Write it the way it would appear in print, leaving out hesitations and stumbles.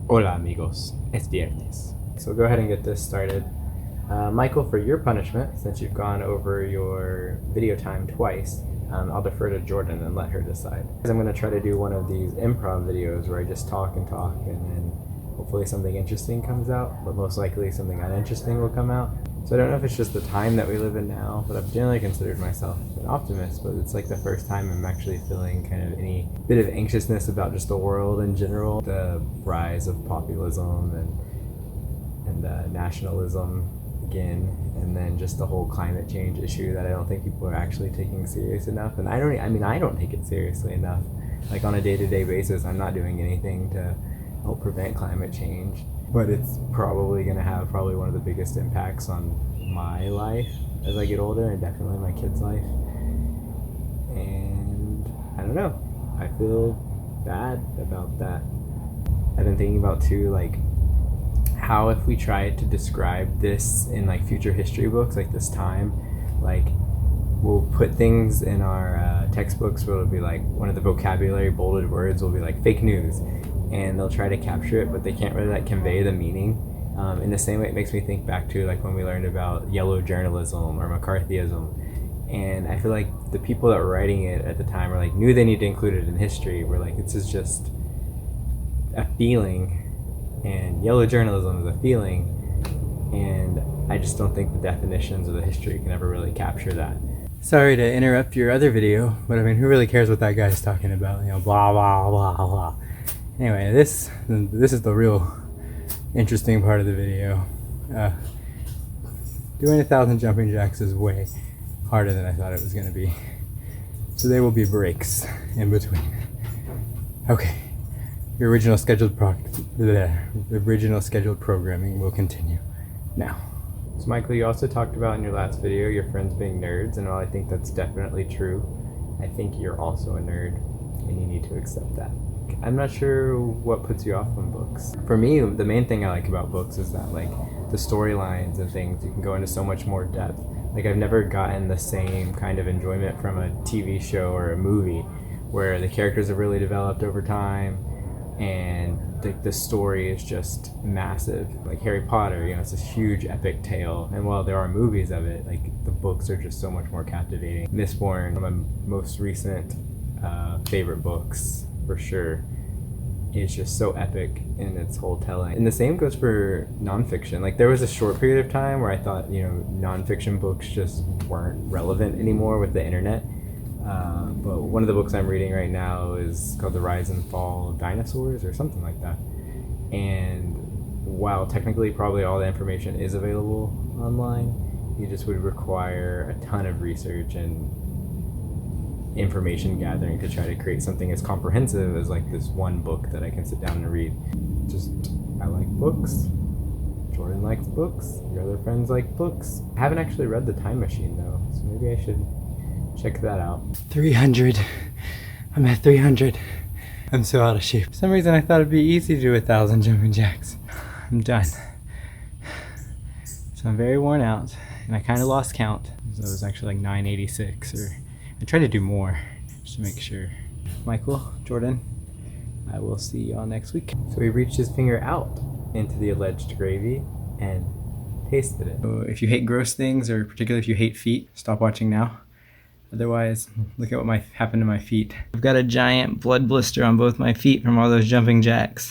Hola amigos, es viernes. So go ahead and get this started. Michael, for your punishment, since you've gone over your video time twice, I'll defer to Jordan and let her decide. I'm going to try to do one of these improv videos where I just talk and then hopefully something interesting comes out, but most likely something uninteresting will come out. So I don't know if it's just the time that we live in now, but I've generally considered myself an optimist, but it's like the first time I'm actually feeling kind of any bit of anxiousness about just the world in general. The rise of populism and nationalism again, and then just the whole climate change issue that I don't think people are actually taking serious enough. And I don't take it seriously enough. Like on a day-to-day basis, I'm not doing anything to help prevent climate change, but it's probably going to have one of the biggest impacts on my life as I get older, and definitely my kids' life. And I don't know, I feel bad about that. I've been thinking about too, like, how if we tried to describe this in like future history books, like this time, like we'll put things in our textbooks where it'll be like one of the vocabulary bolded words will be like fake news, and they'll try to capture it, but they can't really like convey the meaning. In the same way, it makes me think back to like when we learned about yellow journalism or McCarthyism, and I feel like the people that were writing it at the time were like knew they need to include it in history. We're like, this is just a feeling, and yellow journalism is a feeling, and I just don't think the definitions of the history can ever really capture that. Sorry to interrupt your other video, but I mean, who really cares what that guy's talking about? You know, blah blah blah blah. Anyway, this is the real interesting part of the video. Doing 1,000 jumping jacks is way harder than I thought it was going to be. So there will be breaks in between. Okay, your original scheduled programming will continue now. So Michael, you also talked about in your last video your friends being nerds, and while I think that's definitely true, I think you're also a nerd, and you need to accept that. I'm not sure what puts you off from books. For me, the main thing I like about books is that like the storylines and things, you can go into so much more depth. Like I've never gotten the same kind of enjoyment from a TV show or a movie where the characters have really developed over time and the story is just massive. Like Harry Potter, you know, it's this huge epic tale, and while there are movies of it, like the books are just so much more captivating. Mistborn, one of my most recent favorite books for sure, is just so epic in its whole telling. And the same goes for nonfiction. Like there was a short period of time where I thought, you know, nonfiction books just weren't relevant anymore with the internet. But one of the books I'm reading right now is called The Rise and Fall of Dinosaurs or something like that. And while technically probably all the information is available online, you just would require a ton of research and information gathering to try to create something as comprehensive as like this one book that I can sit down and read. I like books. Jordan likes books. Your other friends like books. I haven't actually read The Time Machine though, so maybe I should check that out. 300. I'm at 300. I'm so out of shape. For some reason I thought it'd be easy to do 1,000 jumping jacks. I'm done. So I'm very worn out, and I kind of lost count. So it was actually like 986, or I tried to do more just to make sure. Michael, Jordan, I will see y'all next week. So he reached his finger out into the alleged gravy and tasted it. So if you hate gross things, or particularly if you hate feet, stop watching now. Otherwise, look at what happened to my feet. I've got a giant blood blister on both my feet from all those jumping jacks.